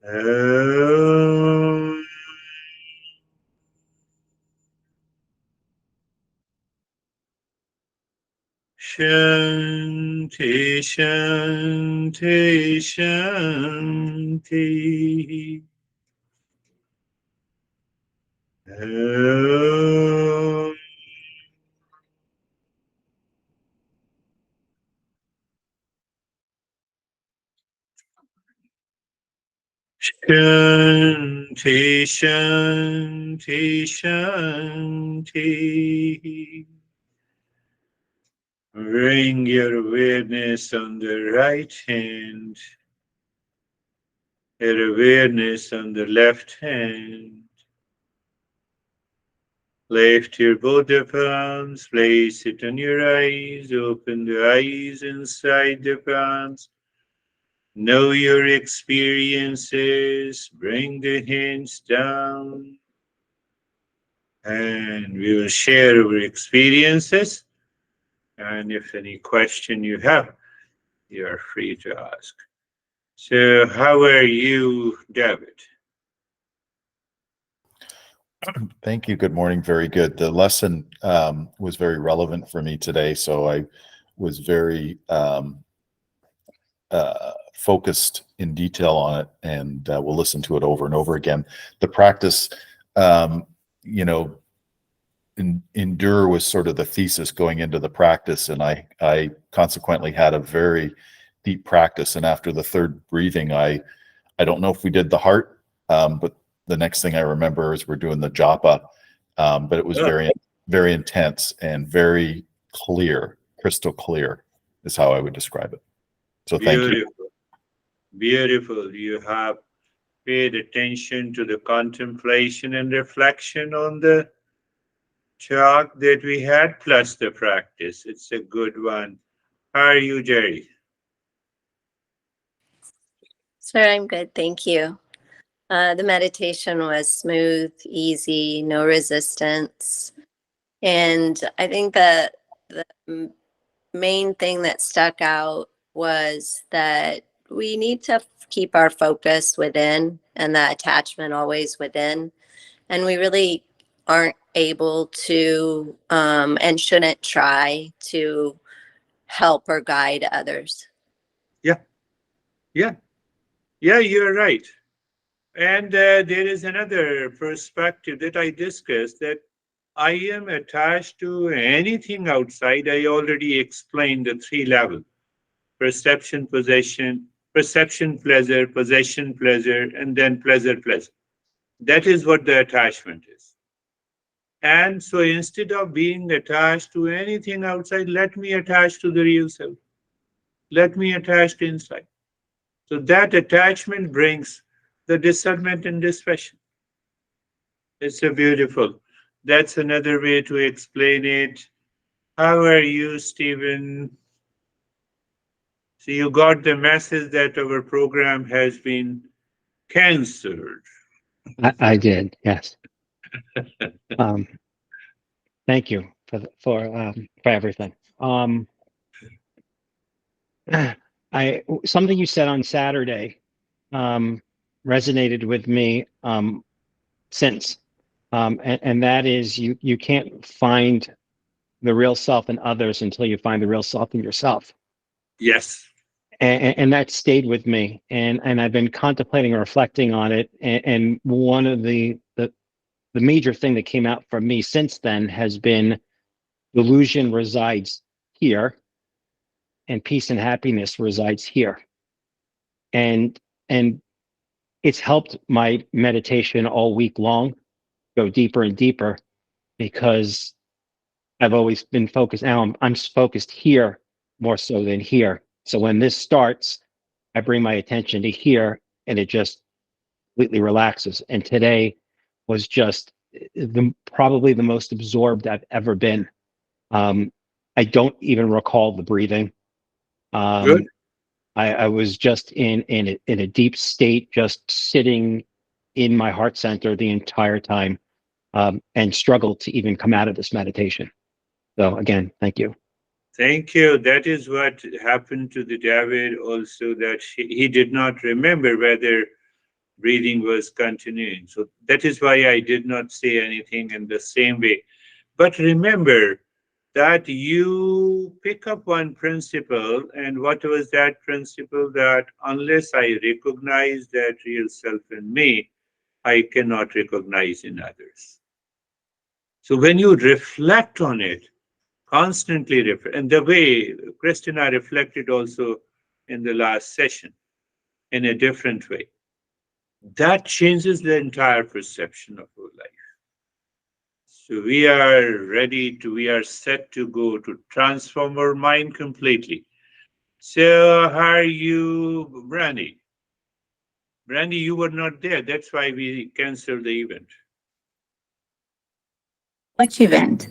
Om. Shanti, Shanti, Shanti. Om. Shanti, Shanti, Shanti. Bring your awareness on the right hand, your awareness on the left hand. Lift your both of palms, place it on your eyes, open the eyes inside the palms. Know your experiences, bring the hands down, and we will share our experiences. And if any question you have, you are free to ask. So, how are you, David? Thank you. Good morning. Very good. The lesson was very relevant for me today, so I was very focused in detail on it, and we'll listen to it over and over again. The practice, um, you know, endure was sort of the thesis going into the practice, and I consequently had a very deep practice. And after the third breathing, I don't know if we did the heart, but the next thing I remember is we're doing the japa. But it was Oh, very intense and very clear, crystal clear is how I would describe it. So thank you. beautiful, beautiful. You have paid attention to the contemplation and reflection on the talk that we had, plus the practice. It's a good one. How are you, Jerry? Sir, I'm good. Thank you. The meditation was smooth, easy, no resistance. And I think that the main thing that stuck out was that we need to keep our focus within and the attachment always within. And we really aren't able to and shouldn't try to help or guide others. Yeah, yeah, yeah, you're right. And there is another perspective that I discussed, that I am attached to anything outside. I already explained the three level: perception, possession, pleasure, and then pleasure, pleasure. That is what the attachment is. And so instead of being attached to anything outside, let me attach to the real self. Let me attach to inside. So that attachment brings the discernment and dispassion. It's a beautiful. That's another way to explain it. How are you, Stephen? So you got the message that our program has been cancelled. I did, yes. Um, Thank you for everything. I something you said on Saturday resonated with me since, and that is you can't find the real self in others until you find the real self in yourself. Yes. And that stayed with me, and I've been contemplating and reflecting on it. And one of the major thing that came out for me since then has been delusion resides here, and peace and happiness resides here. And it's helped my meditation all week long go deeper and deeper, because I've always been focused. Now I'm focused here more so than here. So when this starts, I bring my attention to here, and it just completely relaxes. And today was just probably the most absorbed I've ever been. I don't even recall the breathing. Good. Um, I was just in a deep state, just sitting in my heart center the entire time, and struggled to even come out of this meditation. So again, thank you. Thank you. That is what happened to the David also, that he did not remember whether breathing was continuing. So that is why I did not say anything in the same way. But remember that you pick up one principle, and what was that principle? That unless I recognize that real self in me, I cannot recognize in others. So when you reflect on it, constantly reflect, and the way Christina reflected also in the last session in a different way, that changes the entire perception of our life. So we are set to go to transform our mind completely. So how are you, Brandy? Brandy, you were not there. That's why we canceled the event. Which event?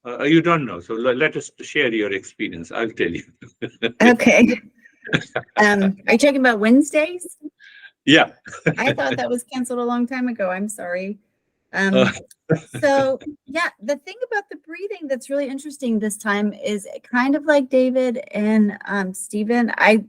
You don't know. So let us share your experience. I'll tell you. Okay. Are you talking about Wednesdays? Yeah. I thought that was canceled a long time ago. I'm sorry. Uh, So yeah, the thing about the breathing that's really interesting this time is kind of like David and Stephen. I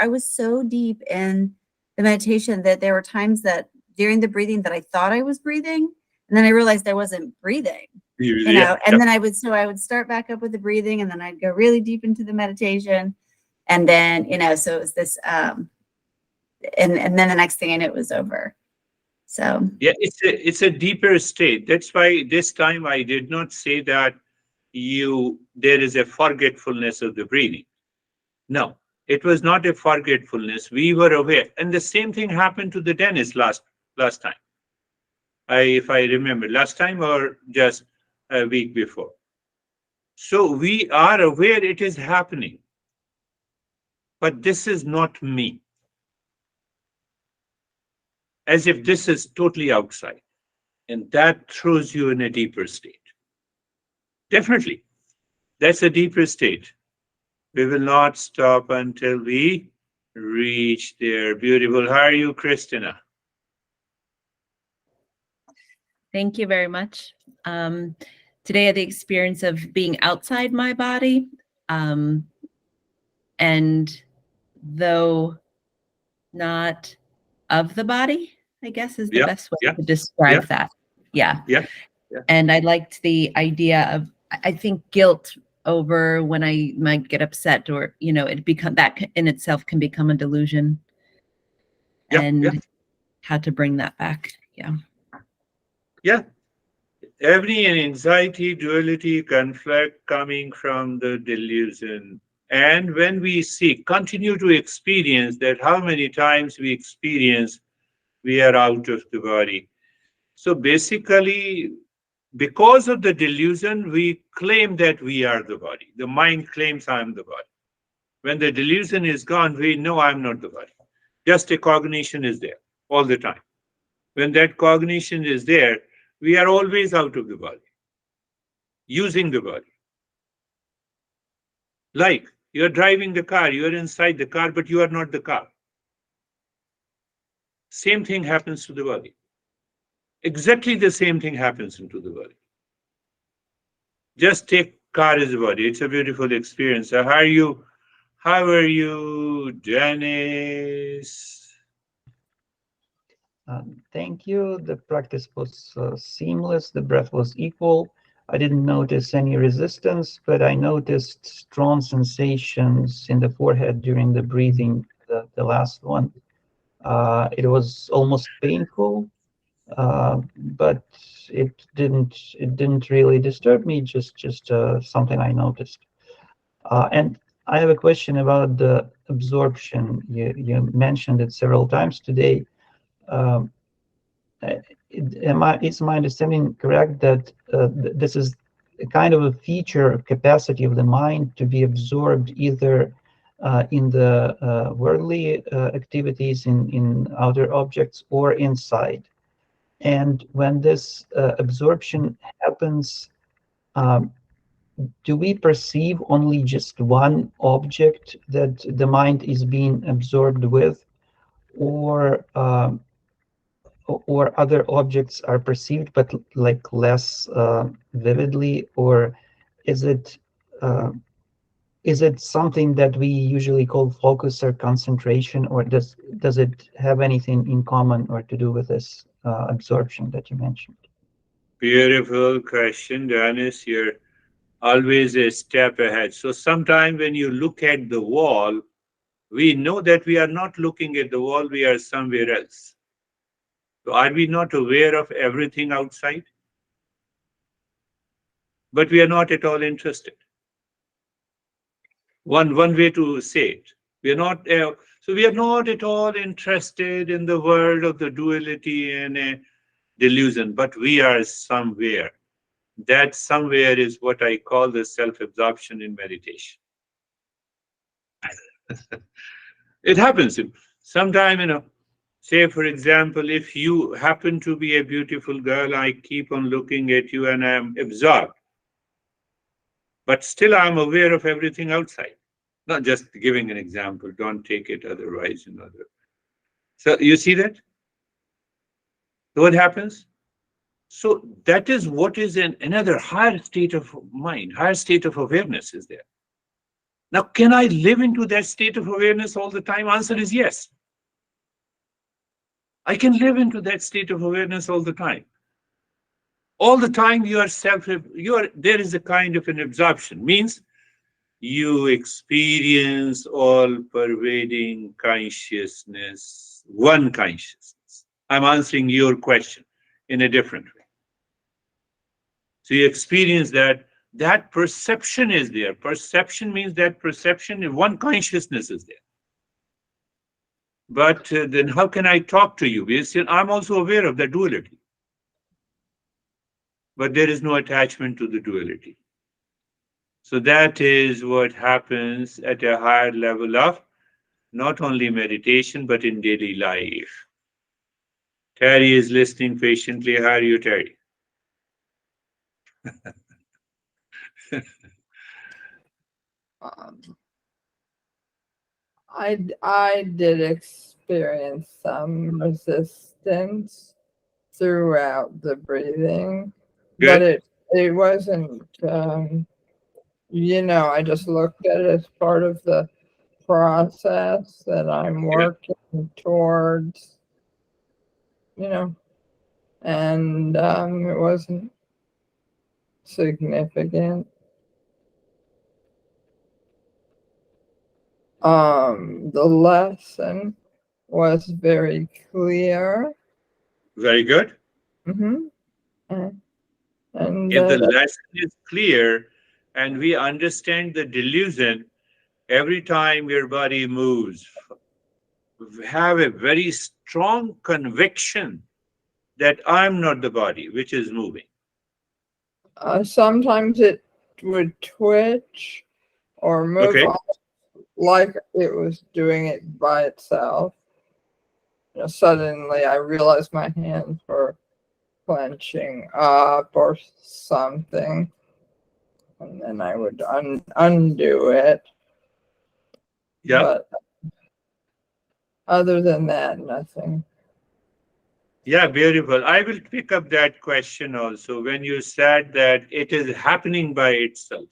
was so deep in the meditation that there were times that during the breathing that I thought I was breathing, And then I realized I wasn't breathing, you know, and then I would start back up with the breathing, and then I'd go really deep into the meditation. And then, you know, so it was this, and then the next thing I knew, it was over. So yeah, it's a deeper state. That's why this time I did not say that there is a forgetfulness of the breathing. No, it was not a forgetfulness. We were aware. And the same thing happened to the dentist last time. If I remember, last time or just a week before. So we are aware it is happening. But this is not me. As if this is totally outside. And that throws you in a deeper state. Definitely. That's a deeper state. We will not stop until we reach there. Beautiful. How are you, Christina? Thank you very much. Today I had the experience of being outside my body. And though not of the body, I guess is the best way to describe that. Yeah. And I liked the idea of, I think, guilt over when I might get upset, or, you know, that in itself can become a delusion. And how to bring that back. Yeah. Every anxiety, duality, conflict coming from the delusion. And when we continue to experience that, how many times we experience we are out of the body. So basically, because of the delusion, we claim that we are the body. The mind claims I'm the body. When the delusion is gone, we know I'm not the body. Just a cognition is there all the time. When that cognition is there, we are always out of the body, using the body. Like you're driving the car, you're inside the car, but you are not the car. Same thing happens to the body. Exactly the same thing happens into the body. Just take car as a body. It's a beautiful experience. How are you? How are you, Dennis? Thank you. The practice was seamless. The breath was equal. I didn't notice any resistance, but I noticed strong sensations in the forehead during the breathing, the last one. It was almost painful, but it didn't really disturb me. Just something I noticed. And I have a question about the absorption. You mentioned it several times today. Is my understanding correct that this is a kind of a feature of capacity of the mind to be absorbed either in the worldly activities, in outer objects, or inside? And when this absorption happens, do we perceive only just one object that the mind is being absorbed with, or other objects are perceived but like less vividly, or is it something that we usually call focus or concentration, or does it have anything in common or to do with this absorption that you mentioned? Beautiful question, Dennis. You're always a step ahead. So sometime when you look at the wall, we know that we are not looking at the wall, we are somewhere else. So are we not aware of everything outside? But we are not at all interested. One way to say it. We are not. So we are not at all interested in the world of the duality and delusion, but we are somewhere. That somewhere is what I call the self-absorption in meditation. It happens. Sometime, say, for example, if you happen to be a beautiful girl, I keep on looking at you and I'm absorbed. But still I'm aware of everything outside. Not just giving an example. Don't take it otherwise. So you see that? What happens? So that is what is in another higher state of mind, higher state of awareness is there. Now, can I live into that state of awareness all the time? Answer is yes. I can live into that state of awareness all the time. All the time you are there is a kind of an absorption, means you experience all pervading consciousness, one consciousness. I'm answering your question in a different way. So you experience that perception is there. Perception means that perception in one consciousness is there. But then how can I talk to you? Because I'm also aware of the duality. But there is no attachment to the duality. So that is what happens at a higher level of not only meditation, but in daily life. Terry is listening patiently. How are you, Terry? Um, I did experience some resistance throughout the breathing, but it wasn't. I just looked at it as part of the process that I'm working towards. And it wasn't significant. The lesson was very clear. Very good. Mm-hmm. And if the lesson is clear and we understand the delusion, every time your body moves, have a very strong conviction that I'm not the body which is moving. Sometimes it would twitch or move off like it was doing it by itself. Suddenly I realized my hands were clenching up or something, and then I would undo it. Yeah. But other than that, nothing. Yeah, beautiful. I will pick up that question also when you said that it is happening by itself.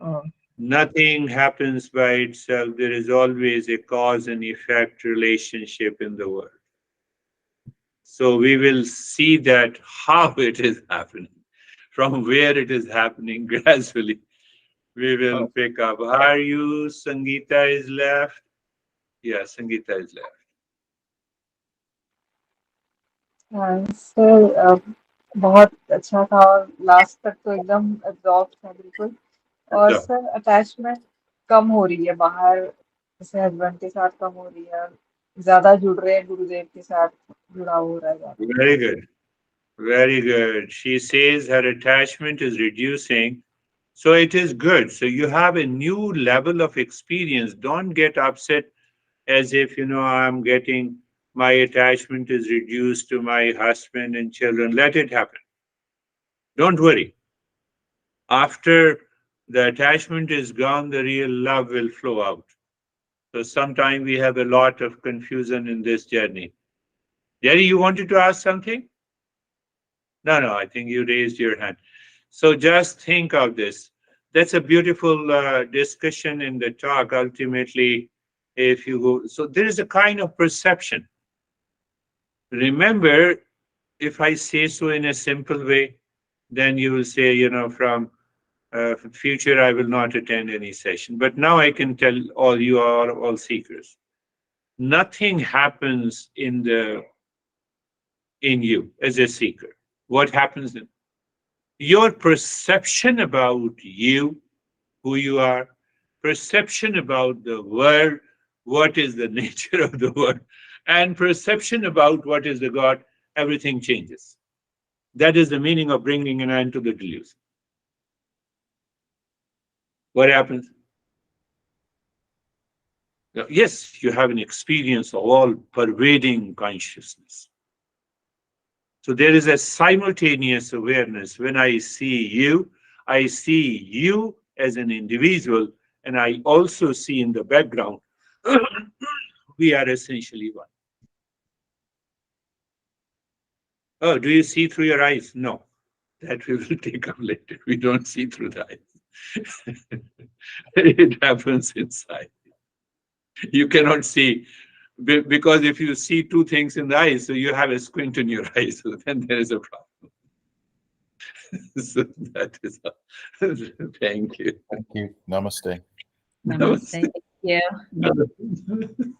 Oh. Nothing happens by itself. There is always a cause and effect relationship in the world. So we will see that how it is happening, from where it is happening gradually. We will pick up. Are you? Sangeeta is left. Yeah, Sangeeta is left. Sir बहुत अच्छा था और last तक तो एकदम absorb था बिल्कुल और सर अटैचमेंट कम हो रही है बाहर जैसे हस्बैंड के साथ कम हो रही है ज्यादा जुड़ रहे हैं गुरुदेव के साथ जुड़ाव हो रहा है ज्यादा Very good. Very good. She says her attachment is reducing. So it is good. So you have a new level of experience. Don't get upset as if, I'm getting, my attachment is reduced to my husband and children. Let it happen. Don't worry. After the attachment is gone, the real love will flow out. So sometimes we have a lot of confusion in this journey. Jerry, you wanted to ask something? No, I think you raised your hand. So just think of this. That's a beautiful discussion in the talk. Ultimately, if you go, so there is a kind of perception. Remember, if I say so in a simple way, then you will say, from future, I will not attend any session. But now I can tell all you are all seekers. Nothing happens in you as a seeker. What happens then? Your perception about you, who you are, perception about the world, what is the nature of the world, and perception about what is the God, everything changes. That is the meaning of bringing an end to the delusion. What happens? Yes, you have an experience of all pervading consciousness. So there is a simultaneous awareness. When I see you as an individual, and I also see in the background, we are essentially one. Oh, do you see through your eyes? No, that we will take up later. We don't see through the eyes. It happens inside. You cannot see, because if you see two things in the eyes, so you have a squint in your eyes, so then there is a problem. So that is all. Thank you. Thank you. Namaste. Namaste. Thank you. Namaste.